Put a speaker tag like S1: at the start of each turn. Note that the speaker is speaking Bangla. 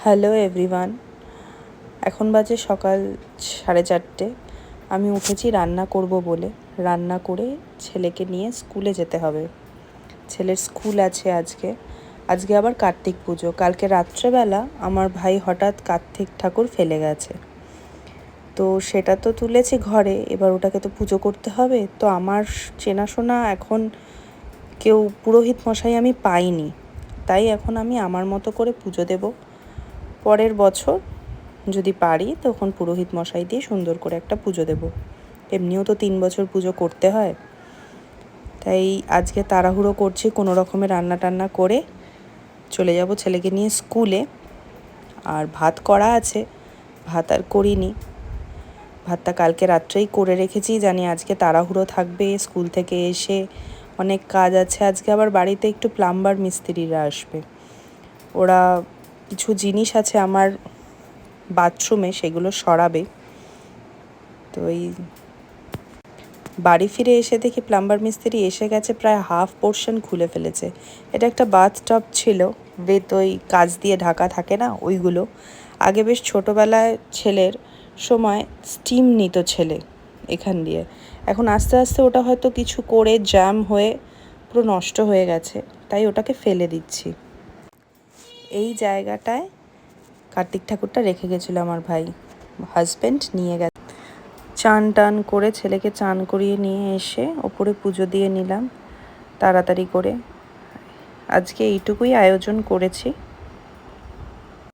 S1: হ্যালো এভরিওয়ান, এখন বাজে সকাল 4:30। আমি উঠেছি রান্না করব বলে। রান্না করে ছেলেকে নিয়ে স্কুলে যেতে হবে। ছেলের স্কুল আছে আজকে আবার কার্তিক পুজো। কালকে রাত্রেবেলা আমার ভাই হঠাৎ কার্তিক ঠাকুর ফেলে গেছে, তো সেটা তো তুলেছি ঘরে, এবার ওটাকে তো পুজো করতে হবে। তো আমার চেনাশোনা এখন কেউ পুরোহিত মশাই আমি পাইনি, তাই এখন আমি আমার মতো করে পুজো দেব। পরের বছর যদি পারি তখন পুরোহিত মশাই দিয়ে সুন্দর করে একটা পুজো দেব। এমনিও তো 3 বছর পুজো করতে হয়, তাই আজকে তাড়াহুড়ো করছি কোনো রকমে রান্না টান্না করে চলে যাব ছেলেকে নিয়ে স্কুলে। আর ভাত করা আছে, ভাত আর করিনি, ভাতটা কালকে রাত্রেই করে রেখেছি। জানি আজকে তাড়াহুড়ো থাকবে, স্কুল থেকে এসে অনেক কাজ আছে। আজকে আবার বাড়িতে একটু প্লাম্বার মিস্ত্রিরা আসবে, ওরা কিছু জিনিস আছে আমার বাথরুমে, সেগুলো সরাবে। তো এই বাড়ি ফিরে এসে দেখি প্লাম্বার মিস্ত্রি এসে গেছে, প্রায় হাফ পোর্শন খুলে ফেলেছে। এটা একটা বাথটব ছিল, বেত ওই কাঁচ দিয়ে ঢাকা থাকে না ওইগুলো। আগে বেশ ছোটোবেলায় ছেলের সময় স্টিম নিত ছেলে এখান দিয়ে, এখন আস্তে আস্তে ওটা হয়তো কিছু করে জ্যাম হয়ে পুরো নষ্ট হয়ে গেছে, তাই ওটাকে ফেলে দিচ্ছি। এই জায়গাটায় কার্তিক ঠাকুরটা রেখে গেছিলো আমার ভাই, হাজব্যান্ড নিয়ে গেছে। চান টান করে ছেলেকে চান করিয়ে নিয়ে এসে ওপরে পুজো দিয়ে নিলাম তাড়াতাড়ি করে। আজকে এইটুকুই আয়োজন করেছি।